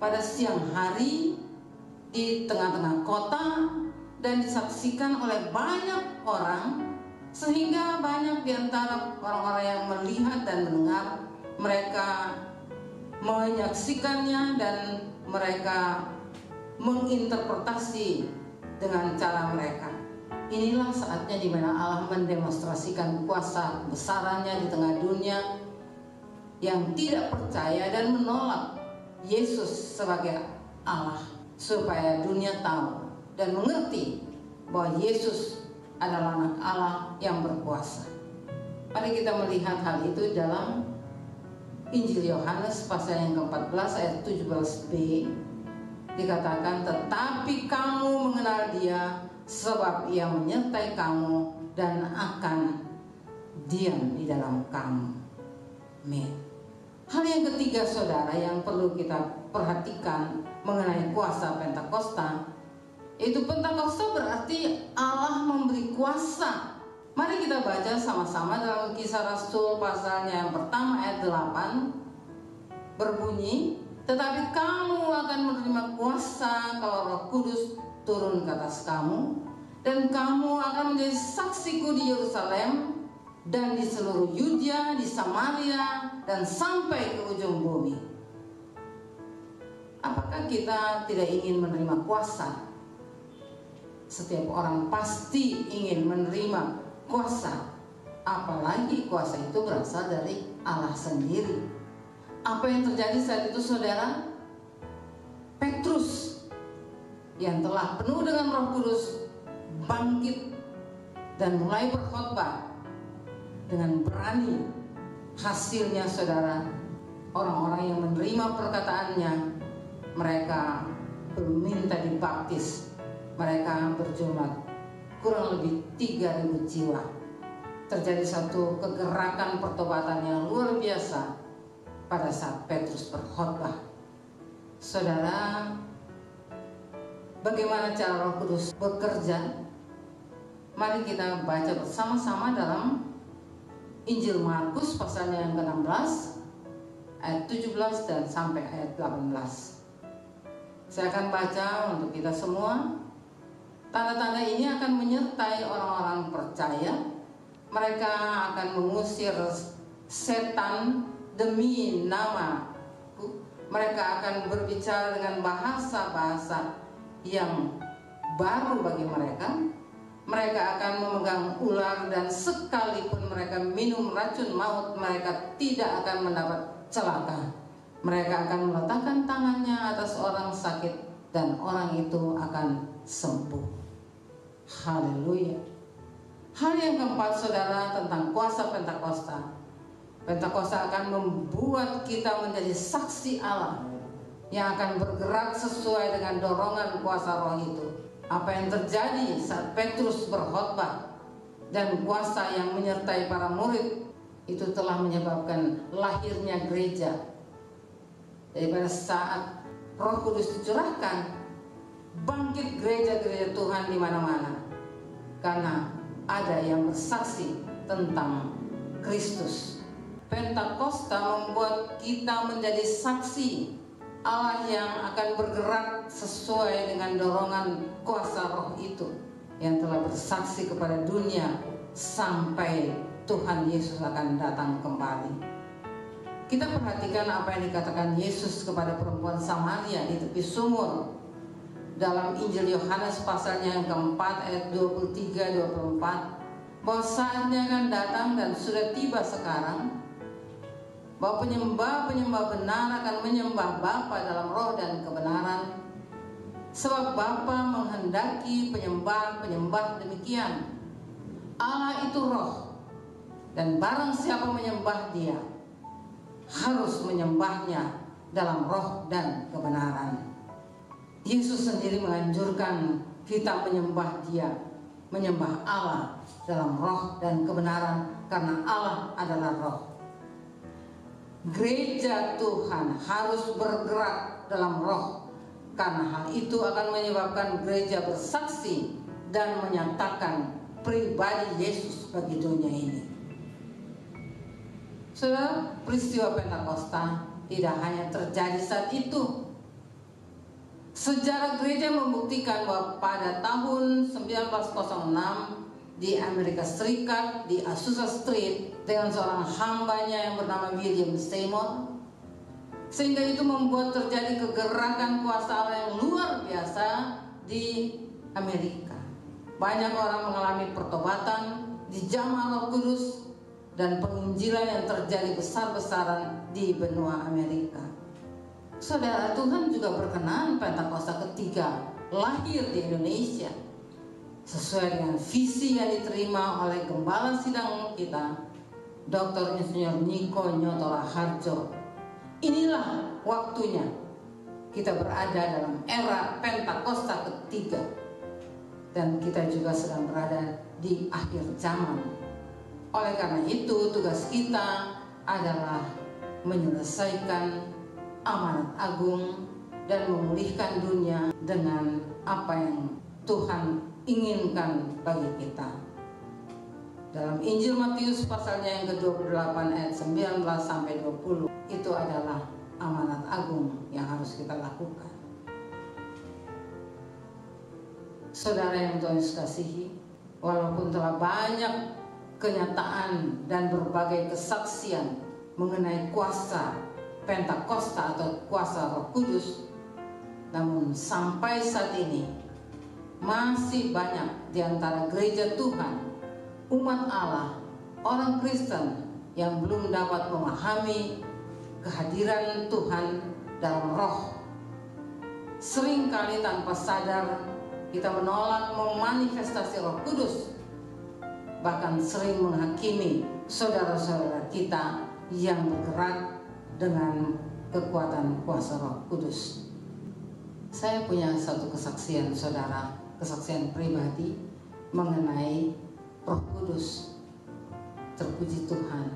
pada siang hari di tengah-tengah kota dan disaksikan oleh banyak orang, sehingga banyak di antara orang-orang yang melihat dan mendengar, mereka menyaksikannya dan mereka menginterpretasi dengan cara mereka. Inilah saatnya di mana Allah mendemonstrasikan kuasa kebesarannya di tengah dunia yang tidak percaya dan menolak Yesus sebagai Allah, supaya dunia tahu dan mengerti bahwa Yesus adalah anak Allah yang berkuasa. Mari kita melihat hal itu dalam Injil Yohanes pasal yang ke-14 ayat 17b. Dikatakan, tetapi kamu mengenal Dia, sebab Ia menyertai kamu dan akan diam di dalam kamu. Amin. Hal yang ketiga saudara yang perlu kita perhatikan mengenai kuasa Pentakosta, yaitu Pentakosta berarti Allah memberi kuasa. Mari kita baca sama-sama dalam Kisah Rasul pasalnya yang pertama ayat 8, berbunyi, tetapi kamu akan menerima kuasa kalau Roh Kudus turun ke atas kamu, dan kamu akan menjadi saksiku di Yerusalem dan di seluruh Yudea, di Samaria, dan sampai ke ujung bumi. Apakah kita tidak ingin menerima kuasa? Setiap orang pasti ingin menerima kuasa, apalagi kuasa itu berasal dari Allah sendiri. Apa yang terjadi saat itu saudara? Petrus yang telah penuh dengan Roh Kudus bangkit dan mulai berkhotbah dengan berani. Hasilnya saudara, orang-orang yang menerima perkataannya, mereka meminta dibaptis. Mereka berjumlah kurang lebih 3.000 jiwa. Terjadi satu kegerakan pertobatan yang luar biasa pada saat Petrus berkhotbah. Saudara, bagaimana cara Roh Kudus bekerja? Mari kita baca bersama-sama dalam Injil Markus pasalnya yang ke-16 ayat 17 dan sampai ayat 18. Saya akan baca untuk kita semua. Tanda-tanda ini akan menyertai orang-orang percaya. Mereka akan mengusir setan demi namaku. Mereka akan berbicara dengan bahasa-bahasa yang baru bagi mereka. Mereka akan memegang ular, dan sekalipun mereka minum racun maut, mereka tidak akan mendapat celaka. Mereka akan meletakkan tangannya atas orang sakit dan orang itu akan sembuh. Haleluya. Hal yang keempat, saudara, tentang kuasa Pentakosta. Pentakosta akan membuat kita menjadi saksi Allah yang akan bergerak sesuai dengan dorongan kuasa roh itu. Apa yang terjadi saat Petrus berkhotbah dan kuasa yang menyertai para murid itu telah menyebabkan lahirnya gereja. Jadi pada saat Roh Kudus dicurahkan, bangkit gereja-gereja Tuhan di mana-mana. Karena ada yang bersaksi tentang Kristus. Pentakosta membuat kita menjadi saksi Allah yang akan bergerak sesuai dengan dorongan kuasa roh itu, yang telah bersaksi kepada dunia sampai Tuhan Yesus akan datang kembali. Kita perhatikan apa yang dikatakan Yesus kepada perempuan Samaria di tepi sumur dalam Injil Yohanes pasalnya yang keempat ayat 23-24, bahwa saatnya akan datang dan sudah tiba sekarang, bahwa penyembah-penyembah benar akan menyembah Bapa dalam roh dan kebenaran, sebab Bapa menghendaki penyembah-penyembah demikian. Allah itu roh, dan barang siapa menyembah Dia harus menyembahnya dalam roh dan kebenaran. Yesus sendiri menganjurkan kita menyembah Dia, menyembah Allah dalam roh dan kebenaran, karena Allah adalah roh. Gereja Tuhan harus bergerak dalam roh, karena hal itu akan menyebabkan gereja bersaksi dan menyatakan pribadi Yesus bagi dunia ini. Saudara, peristiwa Pentakosta tidak hanya terjadi saat itu. Sejarah gereja membuktikan bahwa pada tahun 1906 di Amerika Serikat, di Azusa Street, dengan seorang hambanya yang bernama William Seymour, sehingga itu membuat terjadi kegerakan kuasa Allah yang luar biasa di Amerika. Banyak orang mengalami pertobatan, dijamah Roh Kudus, dan penginjilan yang terjadi besar-besaran di benua Amerika. Saudara, Tuhan juga berkenan Pentakosta ketiga lahir di Indonesia sesuai dengan visi yang diterima oleh Gembala Sidang kita, Dr. Insinyur Niko Nyoto Raharjo. Inilah waktunya kita berada dalam era Pentakosta ketiga, dan kita juga sedang berada di akhir zaman. Oleh karena itu, tugas kita adalah menyelesaikan amanat agung dan memulihkan dunia dengan apa yang Tuhan inginkan bagi kita. Dalam Injil Matius pasalnya yang ke-28 ayat 19-20, itu adalah amanat agung yang harus kita lakukan. Saudara yang Tuhan kasihi, walaupun telah banyak kenyataan dan berbagai kesaksian mengenai kuasa Pentakosta atau kuasa Roh Kudus, namun sampai saat ini masih banyak di antara gereja Tuhan, umat Allah, orang Kristen yang belum dapat memahami kehadiran Tuhan dalam roh. Seringkali tanpa sadar kita menolak memanifestasi Roh Kudus, bahkan sering menghakimi saudara-saudara kita yang bergerak dengan kekuatan kuasa Roh Kudus. Saya punya satu kesaksian, saudara, kesaksian pribadi mengenai Roh Kudus. Terpuji Tuhan,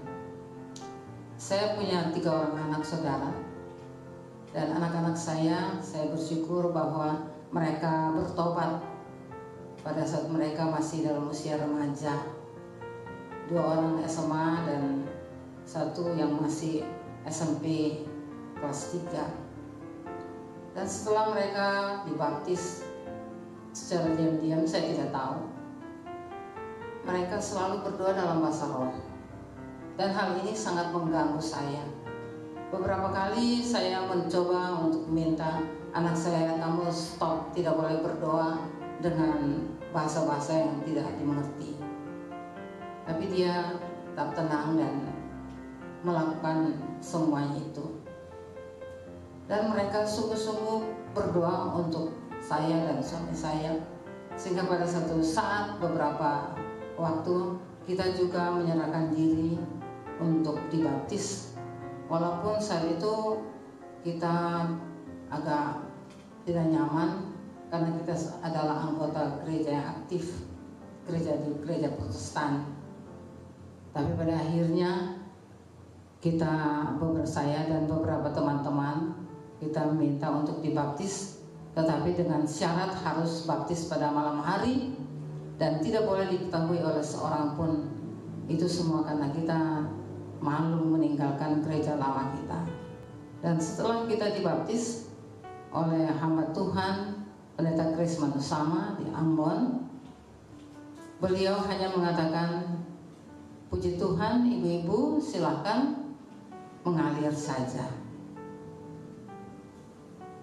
saya punya 3 orang anak, saudara, dan anak-anak saya bersyukur bahwa mereka bertobat pada saat mereka masih dalam usia remaja. 2 orang SMA dan 1 yang masih SMP kelas 3. Dan setelah mereka dibaptis secara diam-diam, saya tidak tahu, mereka selalu berdoa dalam bahasa roh. Dan hal ini sangat mengganggu saya. Beberapa kali saya mencoba untuk meminta anak saya, kamu stop, tidak boleh berdoa dengan bahasa-bahasa yang tidak dimengerti. Tapi dia tetap tenang dan melakukan semuanya itu. Dan mereka sungguh-sungguh berdoa untuk saya dan suami saya Sehingga pada satu saat beberapa waktu kita juga menyerahkan diri untuk dibaptis. Walaupun saat itu kita agak tidak nyaman karena kita adalah anggota gereja yang aktif, gereja Protestan. Tapi pada akhirnya saya dan beberapa teman-teman kita minta untuk dibaptis, tetapi dengan syarat harus baptis pada malam hari dan tidak boleh diketahui oleh seorang pun. Itu semua karena kita malu meninggalkan gereja lama kita. Dan setelah kita dibaptis oleh hamba Tuhan Pendeta Chris Manusama di Ambon, beliau hanya mengatakan, puji Tuhan, ibu-ibu silakan mengalir saja.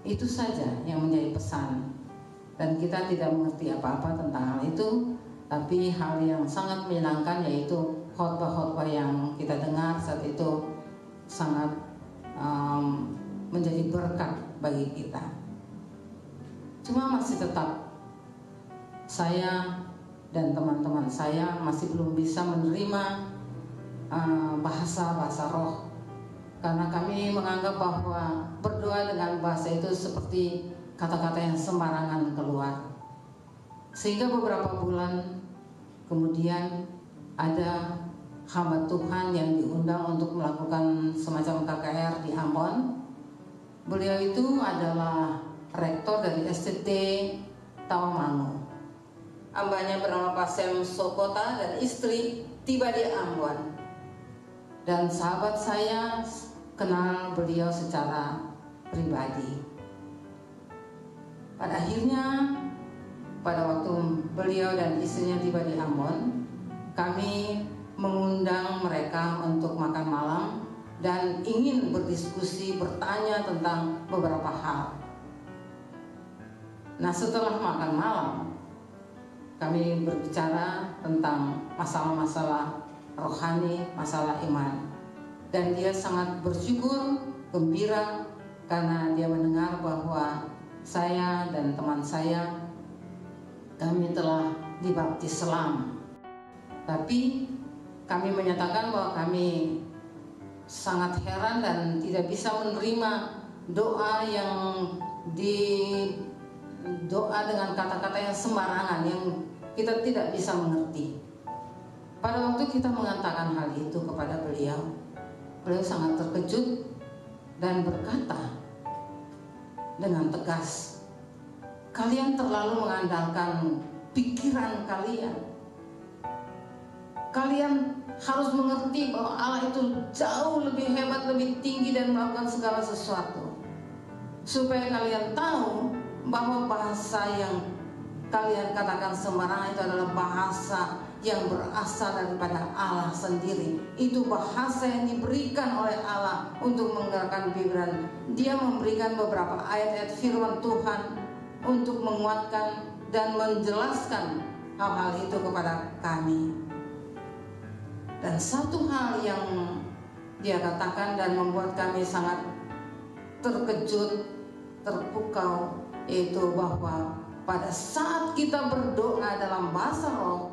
Itu saja yang menjadi pesan. Dan kita tidak mengerti apa-apa tentang hal itu, tapi hal yang sangat menyenangkan yaitu khotbah-khotbah yang kita dengar saat itu sangat menjadi berkat bagi kita. Cuma masih tetap saya dan teman-teman saya masih belum bisa menerima bahasa roh, karena kami menganggap bahwa berdoa dengan bahasa itu seperti kata-kata yang sembarangan keluar. Sehingga beberapa bulan kemudian ada hamba Tuhan yang diundang untuk melakukan semacam KKR di Ambon. Beliau itu adalah rektor dari STT Tawamangu. Hambanya bernama Pak Sem Sokota dan istri tiba di Ambon. Dan sahabat saya kenal beliau secara pribadi. Pada akhirnya, pada waktu beliau dan istrinya tiba di Ambon, kami mengundang mereka untuk makan malam dan ingin berdiskusi, bertanya tentang beberapa hal. Nah, setelah makan malam, kami berbicara tentang masalah-masalah rohani, masalah iman. Dan dia sangat bersyukur, gembira, karena dia mendengar bahwa saya dan teman saya, kami telah dibaptis selam. Tapi kami menyatakan bahwa kami sangat heran dan tidak bisa menerima doa dengan kata-kata yang sembarangan yang kita tidak bisa mengerti. Pada waktu kita mengatakan hal itu kepada beliau sangat terkejut dan berkata dengan tegas, kalian terlalu mengandalkan pikiran kalian. Kalian harus mengerti bahwa Allah itu jauh lebih hebat, lebih tinggi dan melakukan segala sesuatu. Supaya kalian tahu bahwa bahasa yang kalian katakan sembarangan itu adalah bahasa yang berasal daripada Allah sendiri. Itu bahasa yang diberikan oleh Allah untuk menggerakkan pikiran. Dia memberikan beberapa ayat-ayat firman Tuhan untuk menguatkan dan menjelaskan hal-hal itu kepada kami. Dan satu hal yang dia katakan dan membuat kami sangat terkejut, terpukau, yaitu bahwa pada saat kita berdoa dalam bahasa roh,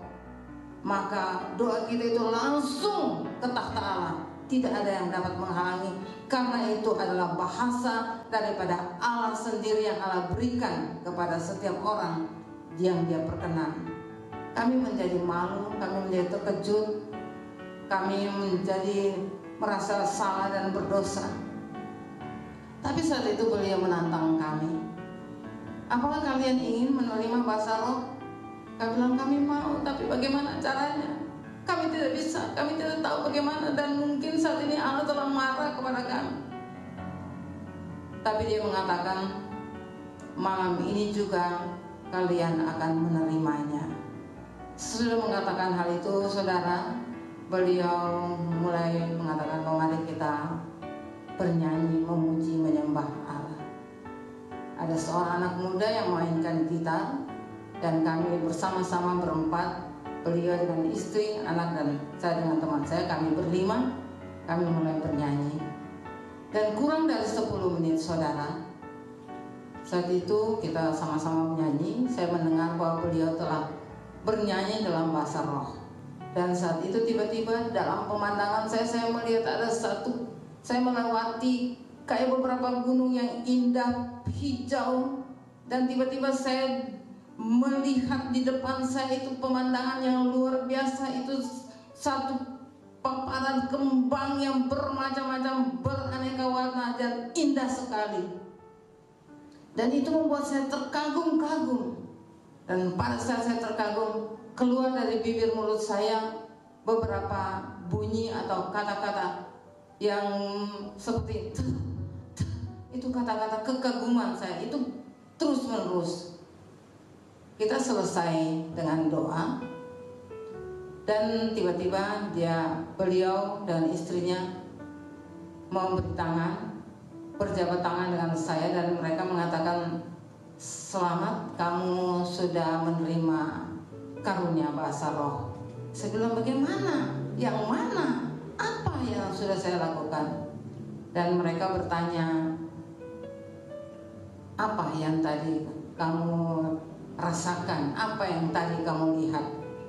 maka doa kita itu langsung ke takhta Allah. Tidak ada yang dapat menghalangi, karena itu adalah bahasa daripada Allah sendiri yang Allah berikan kepada setiap orang yang dia perkenan. Kami menjadi malu, kami menjadi terkejut, kami menjadi merasa salah dan berdosa. Tapi saat itu beliau menantang kami, apakah kalian ingin menerima bahasa roh? Kami bilang kami mau, tapi bagaimana caranya? Kami tidak bisa, kami tidak tahu bagaimana, dan mungkin saat ini Allah telah marah kepada kami. Tapi dia mengatakan, malam ini juga kalian akan menerimanya. Sesudah mengatakan hal itu, saudara, beliau mulai mengatakan bahwa mari kita bernyanyi, memuji, menyembah Allah. Ada seorang anak muda yang memainkan gitar, dan kami bersama-sama berempat, beliau dengan istri, anak, dan saya dengan teman saya, kami berlima, kami mulai bernyanyi. Dan kurang dari 10 menit, saudara, Saat itu kita sama-sama menyanyi. Saya mendengar bahwa beliau telah bernyanyi dalam bahasa roh. Dan saat itu tiba-tiba dalam pemandangan saya melihat ada satu, saya melewati kayak beberapa gunung yang indah, hijau. Dan tiba-tiba saya melihat di depan saya itu pemandangan yang luar biasa. Itu satu paparan kembang yang bermacam-macam, beraneka warna dan indah sekali. Dan itu membuat saya terkagum-kagum. Dan pada saat saya terkagum, keluar dari bibir mulut saya beberapa bunyi atau kata-kata yang seperti itu, kata-kata kekaguman saya itu terus menerus. Kita selesai dengan doa, dan tiba-tiba beliau dan istrinya memberi tangan, berjabat tangan dengan saya, dan mereka mengatakan, "Selamat, kamu sudah menerima karunia bahasa roh." Saya bilang, "Bagaimana? Yang mana? Apa yang sudah saya lakukan?" Dan mereka bertanya, "Apa yang tadi kamu rasakan? Apa yang tadi kamu lihat?"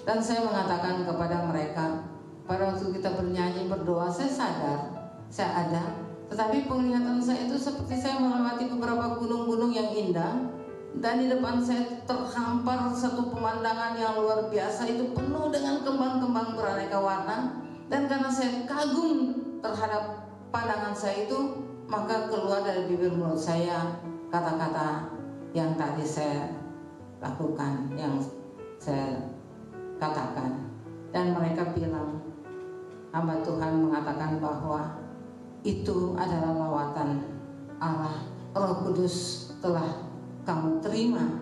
Dan saya mengatakan kepada mereka, pada waktu kita bernyanyi berdoa, saya sadar, saya ada. Tetapi penglihatan saya itu seperti saya melewati beberapa gunung-gunung yang indah. Dan di depan saya terhampar satu pemandangan yang luar biasa. Itu penuh dengan kembang-kembang beraneka warna. Dan karena saya kagum terhadap pandangan saya itu, maka keluar dari bibir mulut saya kata-kata yang tadi saya lakukan, yang saya katakan. Dan mereka bilang, hamba Tuhan mengatakan bahwa itu adalah lawatan Allah. Roh Kudus telah kamu terima.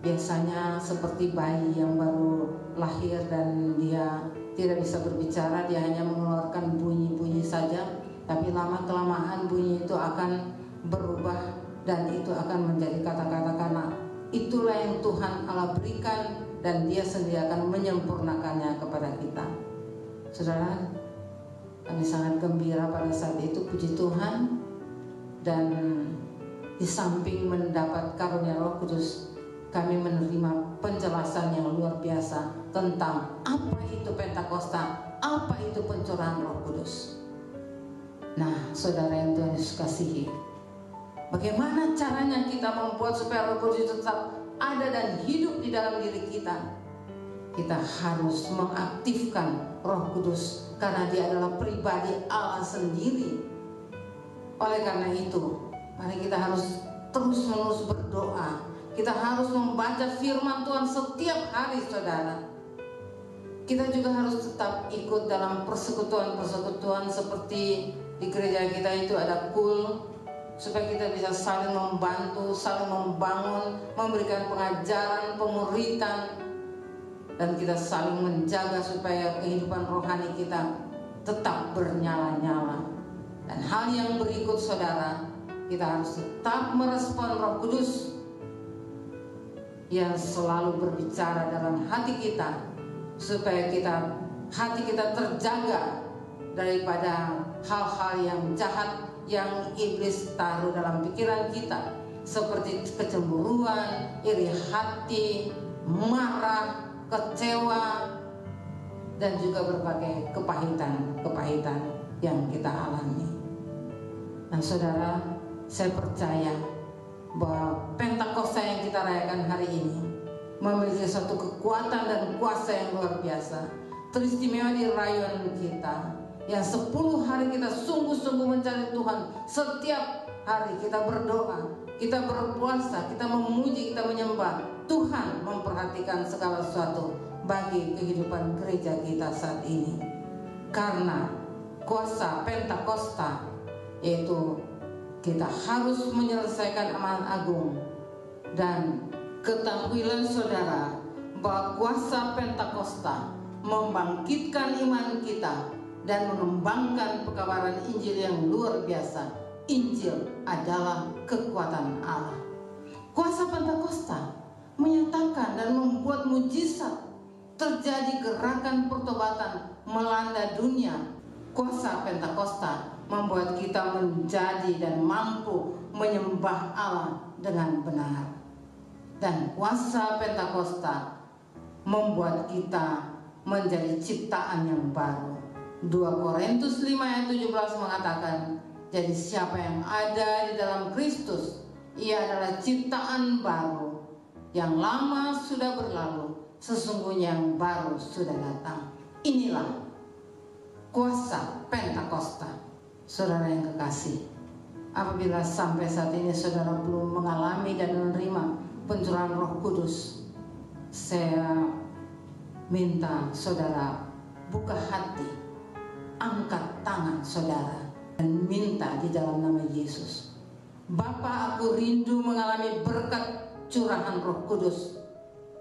Biasanya seperti bayi yang baru lahir dan dia tidak bisa berbicara, dia hanya mengeluarkan bunyi-bunyi saja. Tapi lama-kelamaan bunyi itu akan berubah dan itu akan menjadi kata-kata, karena itulah yang Tuhan Allah berikan dan dia sendiri akan menyempurnakannya kepada kita. Saudara, kami sangat gembira pada saat itu, puji Tuhan. Dan di samping mendapat karunia Roh Kudus, kami menerima penjelasan yang luar biasa tentang apa itu Pentakosta, apa itu pencurahan Roh Kudus. Nah, saudara yang Tuhan Yesus kasihi, bagaimana caranya kita membuat supaya Roh Kudus tetap ada dan hidup di dalam diri kita? Kita harus mengaktifkan Roh Kudus, karena dia adalah pribadi Allah sendiri. Oleh karena itu, mari kita harus terus-menerus berdoa. Kita harus membaca firman Tuhan setiap hari, saudara. Kita juga harus tetap ikut dalam persekutuan-persekutuan seperti di gereja kita itu ada KUL, supaya kita bisa saling membantu, saling membangun, memberikan pengajaran, pemuritan, dan kita saling menjaga supaya kehidupan rohani kita tetap bernyala-nyala. Dan hal yang berikut, saudara, kita harus tetap merespon Roh Kudus yang selalu berbicara dalam hati kita, supaya hati kita terjaga daripada hal-hal yang jahat yang iblis taruh dalam pikiran kita, seperti kecemburuan, iri hati, marah, kecewa, dan juga berbagai kepahitan yang kita alami. Nah, saudara, saya percaya bahwa Pentakosta yang kita rayakan hari ini memiliki suatu kekuatan dan kuasa yang luar biasa, teristimewa di rayuan kita, yang 10 hari kita sungguh-sungguh mencari Tuhan. Setiap hari kita berdoa, kita berpuasa, kita memuji, kita menyembah. Tuhan memperhatikan segala sesuatu bagi kehidupan gereja kita saat ini. Karena kuasa Pentakosta, yaitu kita harus menyelesaikan amanat agung. Dan ketahuilah, saudara, bahwa kuasa Pentakosta membangkitkan iman kita dan mengembangkan pekabaran Injil yang luar biasa. Injil adalah kekuatan Allah. Kuasa Pentakosta menyatakan dan membuat mujizat, terjadi gerakan pertobatan melanda dunia. Kuasa Pentakosta membuat kita menjadi dan mampu menyembah Allah dengan benar. Dan kuasa Pentakosta membuat kita menjadi ciptaan yang baru. 2 Korintus 5 ayat 17 mengatakan, jadi siapa yang ada di dalam Kristus, ia adalah ciptaan baru. Yang lama sudah berlalu, sesungguhnya yang baru sudah datang. Inilah kuasa Pentakosta. Saudara yang kekasih, apabila sampai saat ini saudara belum mengalami dan menerima pencurahan Roh Kudus, saya minta saudara buka hati, angkat tangan saudara, dan minta di dalam nama Yesus. Bapa, aku rindu mengalami berkat curahan Roh Kudus.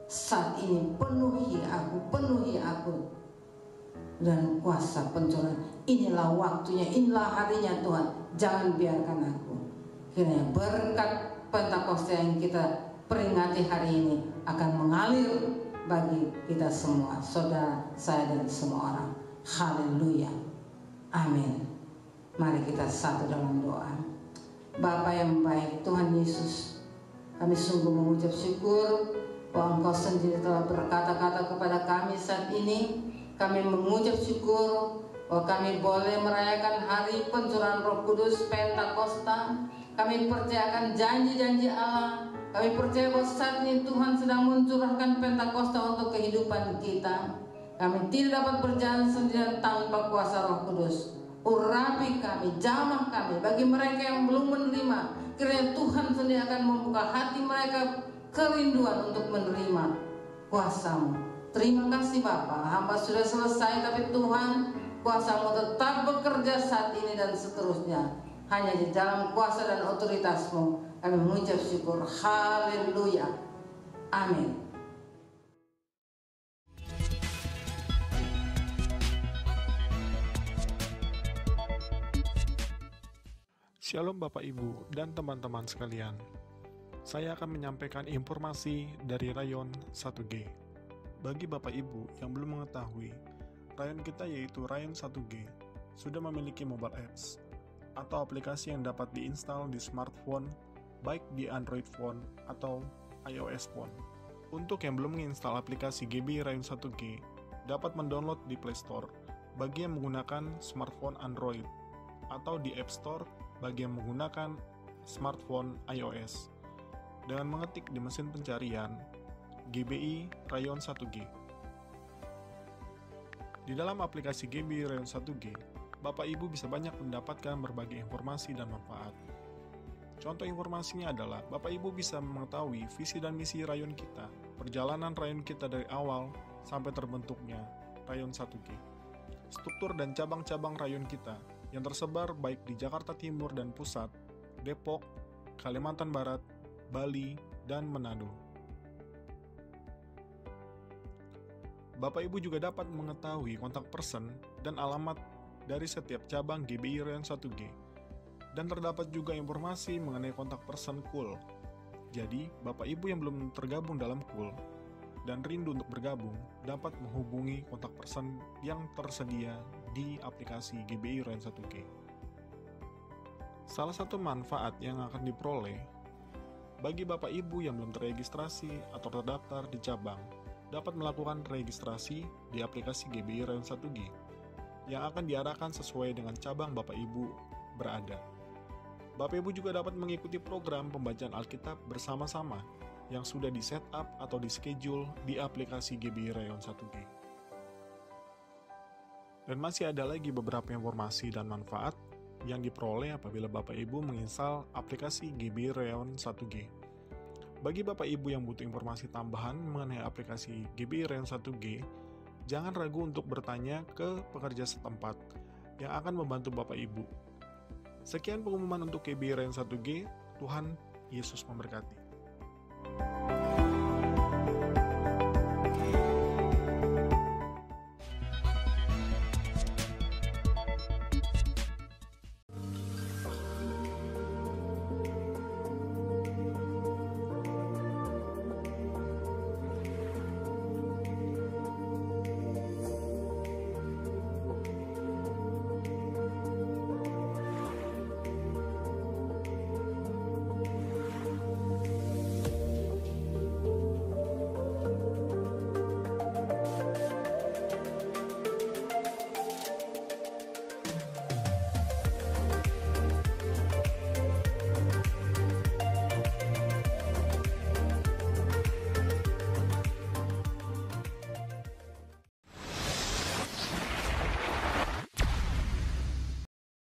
Saat ini penuhi aku dan kuasa pencurahan. Inilah waktunya, inilah harinya Tuhan. Jangan biarkan aku. Kiranya berkat Pentakosta yang kita peringati hari ini akan mengalir bagi kita semua, saudara saya dan semua orang. Haleluya. Amin. Mari kita satu dalam doa. Bapa yang baik, Tuhan Yesus, kami sungguh mengucap syukur bahwa Engkau sendiri telah berkata-kata kepada kami saat ini. Kami mengucap syukur bahwa kami boleh merayakan hari pencurahan Roh Kudus Pentakosta. Kami percayakan janji-janji Allah. Kami percaya bahwa saat ini Tuhan sedang mencurahkan Pentakosta untuk kehidupan kita. Kami tidak dapat berjalan sendirian tanpa kuasa Roh Kudus. Urapi kami, jamah kami. Bagi mereka yang belum menerima, kiranya Tuhan sendiri akan membuka hati mereka kerinduan untuk menerima kuasa-Mu. Terima kasih Bapa, hamba sudah selesai, tapi Tuhan, kuasa-Mu tetap bekerja saat ini dan seterusnya. Hanya di dalam kuasa dan otoritas-Mu kami mengucap syukur. Haleluya. Amin. Shalom Bapak Ibu dan teman-teman sekalian. Saya akan menyampaikan informasi dari Rayon 1G. Bagi Bapak Ibu yang belum mengetahui, Rayon kita yaitu Rayon 1G sudah memiliki mobile apps atau aplikasi yang dapat diinstal di smartphone, baik di Android phone atau iOS phone. Untuk yang belum menginstal aplikasi GB Rayon 1G, dapat mendownload di Play Store bagi yang menggunakan smartphone Android atau di App Store bagi yang menggunakan smartphone iOS dengan mengetik di mesin pencarian GBI Rayon 1G. Di dalam aplikasi GBI Rayon 1G, Bapak Ibu bisa banyak mendapatkan berbagai informasi dan manfaat. Contoh informasinya adalah Bapak Ibu bisa mengetahui visi dan misi Rayon kita, perjalanan Rayon kita dari awal sampai terbentuknya Rayon 1G, struktur dan cabang-cabang Rayon kita yang tersebar baik di Jakarta Timur dan Pusat, Depok, Kalimantan Barat, Bali, dan Manado. Bapak Ibu juga dapat mengetahui kontak person dan alamat dari setiap cabang GBI Rayon 1G. Dan terdapat juga informasi mengenai kontak person KUL. Jadi, Bapak Ibu yang belum tergabung dalam KUL dan rindu untuk bergabung, dapat menghubungi kontak person yang tersedia di aplikasi GBI Rayon 1G. Salah satu manfaat yang akan diperoleh bagi Bapak Ibu yang belum terregistrasi atau terdaftar di cabang, dapat melakukan registrasi di aplikasi GBI Rayon 1G yang akan diarahkan sesuai dengan cabang Bapak Ibu berada. Bapak Ibu juga dapat mengikuti program pembacaan Alkitab bersama-sama yang sudah di-set up atau di-schedule di aplikasi GBI Rayon 1G. Dan masih ada lagi beberapa informasi dan manfaat yang diperoleh apabila Bapak Ibu menginstal aplikasi GBI Rayon 1G. Bagi Bapak Ibu yang butuh informasi tambahan mengenai aplikasi GBI Rayon 1G, jangan ragu untuk bertanya ke pekerja setempat yang akan membantu Bapak Ibu. Sekian pengumuman untuk GBI Rayon 1G. Tuhan Yesus memberkati.